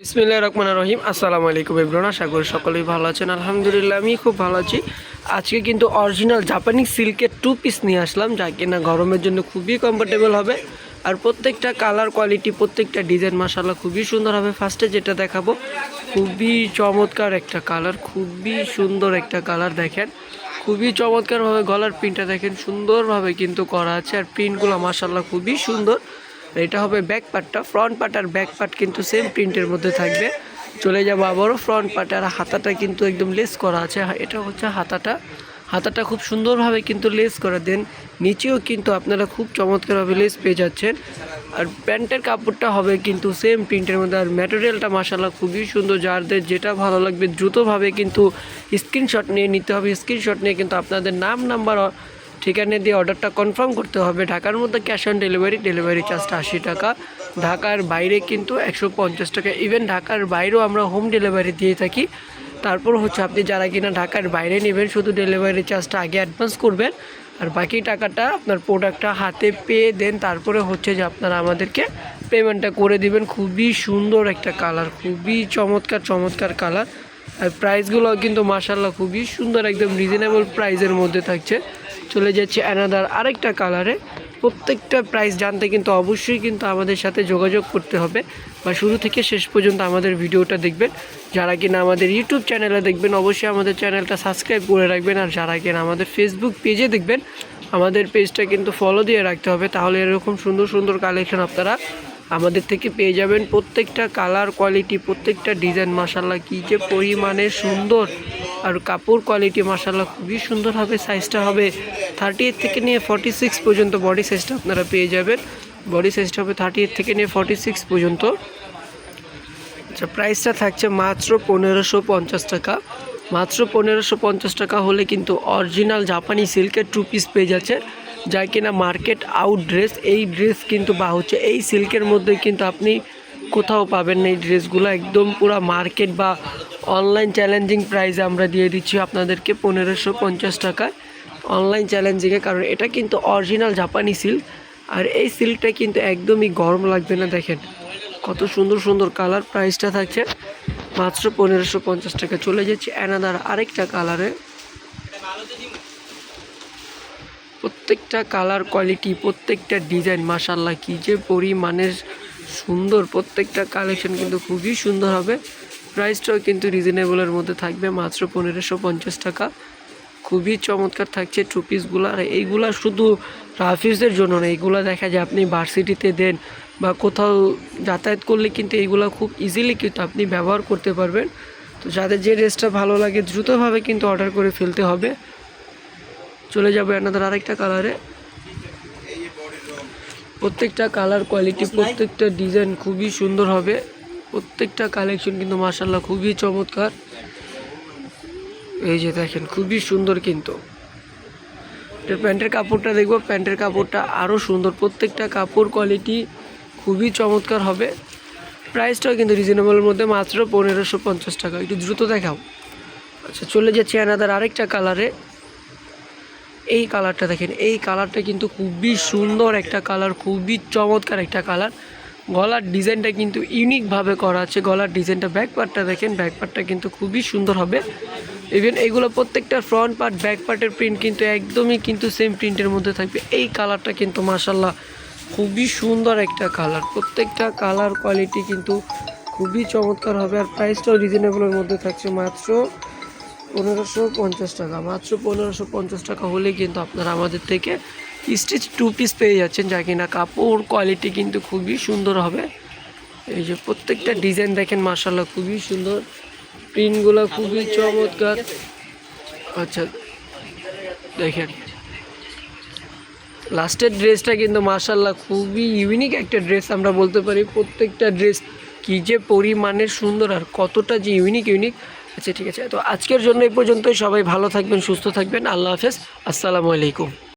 বিসমিল্লাহির রহমানির রহিম। আসসালামু আলাইকুম এভরিওয়ান, আশা করি সকলেই ভালো আছেন। আলহামদুলিল্লাহ আমি খুব ভালো আছি। আজকে কিন্তু অরিজিনাল জাপানি সিল্কের 2 পিস নিয়ে আসলাম, যা কিনা গরমের জন্য খুবই কমফোর্টেবল হবে। আর প্রত্যেকটা কালার কোয়ালিটি, প্রত্যেকটা ডিজাইন মাশাআল্লাহ খুবই সুন্দর হবে। ফার্স্টে যেটা দেখাবো খুবই চমৎকার একটা কালার, খুবই সুন্দর একটা কালার। দেখেন খুবই চমৎকারভাবে গলার প্রিন্টটা দেখেন সুন্দরভাবে কিন্তু করা আছে। আর প্রিন্টগুলো মাশাআল্লাহ খুবই সুন্দর। এটা হবে ব্যাক পার্টটা। ফ্রন্ট পার্ট আর ব্যাক পার্ট কিন্তু সেম প্রিন্টের মধ্যে থাকবে। চলে যাবো আবারও ফ্রন্ট পার্ট। আর হাতাটা কিন্তু একদম লেস করা আছে। এটা হচ্ছে হাতাটা খুব সুন্দরভাবে কিন্তু লেস করা। দেন নিচেও কিন্তু আপনারা খুব চমৎকারভাবে লেস পেয়ে যাচ্ছেন। আর প্যান্টের কাপড়টা হবে কিন্তু সেম প্রিন্টের মধ্যে। আর ম্যাটেরিয়ালটা মাশাআল্লাহ খুবই সুন্দর। যাদের যেটা ভালো লাগবে দ্রুতভাবে কিন্তু স্ক্রিনশট নিয়ে নিতে হবে। স্ক্রিনশট নিয়ে কিন্তু আপনাদের নাম, নাম্বার, ঠিকানা দিয়ে অর্ডারটা কনফার্ম করতে হবে। ঢাকার মধ্যে ক্যাশ অন ডেলিভারি চার্জটা 80 টাকা। ঢাকার বাইরে কিন্তু 150 টাকা। ইভেন ঢাকার বাইরেও আমরা হোম ডেলিভারি দিয়ে থাকি। তারপর হচ্ছে আপনি যারা কিনা ঢাকার বাইরে নেবেন শুধু ডেলিভারি চার্জটা আগে অ্যাডভান্স করবেন, আর বাকি টাকাটা আপনার প্রোডাক্টটা হাতে পেয়ে দেন তারপরে হচ্ছে যে আপনারা আমাদেরকে পেমেন্টটা করে দিবেন। খুবই সুন্দর একটা কালার, খুবই চমৎকার কালার। আর প্রাইসগুলো কিন্তু মাশাআল্লাহ খুবই সুন্দর, একদম রিজনেবল প্রাইসের মধ্যে থাকছে। চলে যাচ্ছে অ্যানাদার আরেকটা কালারে। প্রত্যেকটা প্রাইস জানতে কিন্তু অবশ্যই কিন্তু আমাদের সাথে যোগাযোগ করতে হবে, বা শুরু থেকে শেষ পর্যন্ত আমাদের ভিডিওটা দেখবেন। যারা কিনা আমাদের ইউটিউব চ্যানেলে দেখবেন অবশ্যই আমাদের চ্যানেলটা সাবস্ক্রাইব করে রাখবেন। আর যারা কিনা আমাদের ফেসবুক পেজে দেখবেন আমাদের পেজটা কিন্তু ফলো দিয়ে রাখতে হবে, তাহলে এরকম সুন্দর কালেকশন আপনারা আমাদের থেকে পেয়ে যাবেন। প্রত্যেকটা কালার কোয়ালিটি, প্রত্যেকটা ডিজাইন মাশাআল্লাহ কী যে পরিমাণে সুন্দর। আর কাপড় কোয়ালিটি মাশাআল্লাহ খুবই সুন্দর হবে। সাইজটা হবে 38 থেকে নিয়ে 46 পর্যন্ত বডি সাইজটা আপনারা পেয়ে যাবেন। বডি সাইজটা হবে 38 থেকে নিয়ে 46 পর্যন্ত। আচ্ছা, প্রাইসটা থাকছে মাত্র 1550 টাকা। মাত্র 1550 টাকা হলে কিন্তু অরিজিনাল জাপানি সিল্কের 2 পিস পেয়ে যাচ্ছে, যা কিনা মার্কেট আউট ড্রেস। এই ড্রেস কিন্তু বা হচ্ছে এই সিল্কের মধ্যে কিন্তু আপনি কোথাও পাবেন না। এই ড্রেসগুলো একদম পুরো মার্কেট বা অনলাইন চ্যালেঞ্জিং প্রাইসে আমরা দিয়ে দিচ্ছি আপনাদেরকে 1550 টাকায় অনলাইন চ্যালেঞ্জিংয়ে। কারণ এটা কিন্তু অরিজিনাল জাপানি সিল্ক, আর এই সিল্কটা কিন্তু একদমই গরম লাগবে না। দেখেন কত সুন্দর কালার। প্রাইসটা থাকছে মাত্র 1550 টাকা। চলে যাচ্ছে অ্যানাদার আরেকটা কালারে। প্রত্যেকটা কালার কোয়ালিটি, প্রত্যেকটা ডিজাইন মাশাআল্লাহ কী যে পরিমাণের সুন্দর। প্রত্যেকটা কালেকশন কিন্তু খুবই সুন্দর হবে। প্রাইসটাও কিন্তু রিজনেবলের মধ্যে থাকবে, মাত্র 1550 টাকা। খুবই চমৎকার থাকছে 2 পিসগুলো। আর এইগুলা শুধু রাফিজদের জন্য না, এইগুলো দেখা যায় আপনি ভার্সিটিতে দেন বা কোথাও যাতায়াত করলে কিন্তু এইগুলো খুব ইজিলি কিন্তু আপনি ব্যবহার করতে পারবেন। তো যাদের যে ড্রেসটা ভালো লাগে দ্রুতভাবে কিন্তু অর্ডার করে ফেলতে হবে। চলে যাবে আপনাদের আরেকটা কালারে। প্রত্যেকটা কালার কোয়ালিটি, প্রত্যেকটা ডিজাইন খুবই সুন্দর হবে। প্রত্যেকটা কালেকশন কিন্তু মাশাআল্লাহ খুবই চমৎকার। এই যে দেখেন খুবই সুন্দর কিন্তু। প্যান্টের কাপড়টা দেখবো, প্যান্টের কাপড়টা আরও সুন্দর। প্রত্যেকটা কাপড় কোয়ালিটি খুবই চমৎকার হবে। প্রাইসটাও কিন্তু রিজনেবলের মধ্যে, মাত্র 1550 টাকা। একটু দ্রুত দেখাও। আচ্ছা, চলে যাচ্ছে অ্যানাদার আরেকটা কালারে। এই কালারটা দেখেন, এই কালারটা কিন্তু খুবই সুন্দর একটা কালার, খুবই চমৎকার একটা কালার। গলার ডিজাইনটা কিন্তু ইউনিকভাবে করা আছে। গলার ডিজাইনটা, ব্যাক পার্টটা দেখেন, ব্যাক পার্টটা কিন্তু খুবই সুন্দর হবে। ইভেন এগুলো প্রত্যেকটা ফ্রন্ট পার্ট ব্যাক পার্টের প্রিন্ট কিন্তু একদমই কিন্তু সেম প্রিন্টের মধ্যে থাকবে। এই কালারটা কিন্তু মাশাআল্লাহ খুবই সুন্দর একটা কালার। প্রত্যেকটা কালার কোয়ালিটি কিন্তু খুবই চমৎকার হবে। আর প্রাইসটাও রিজনেবলের মধ্যে থাকছে, মাত্র 1550 টাকা। মাত্র 1550 টাকা হলে কিন্তু আপনারা আমাদের থেকে স্টিচ 2 পিস পেয়ে যাচ্ছেন, যা কিনা কাপড় কোয়ালিটি কিন্তু খুবই সুন্দর হবে। এই যে প্রত্যেকটা ডিজাইন দেখেন মাশাআল্লাহ খুবই সুন্দর। প্রিন্টগুলো খুবই চমৎকার। আচ্ছা দেখেন লাস্টের ড্রেসটা কিন্তু মাশাআল্লাহ খুবই ইউনিক একটা ড্রেস আমরা বলতে পারি। প্রত্যেকটা ড্রেস কী যে পরিমাণের সুন্দর আর কতটা যে ইউনিক। আচ্ছা ঠিক আছে, তো আজকের জন্য এই পর্যন্তই। সবাই ভালো থাকবেন, সুস্থ থাকবেন। আল্লাহ হাফেজ, আসসালামু আলাইকুম।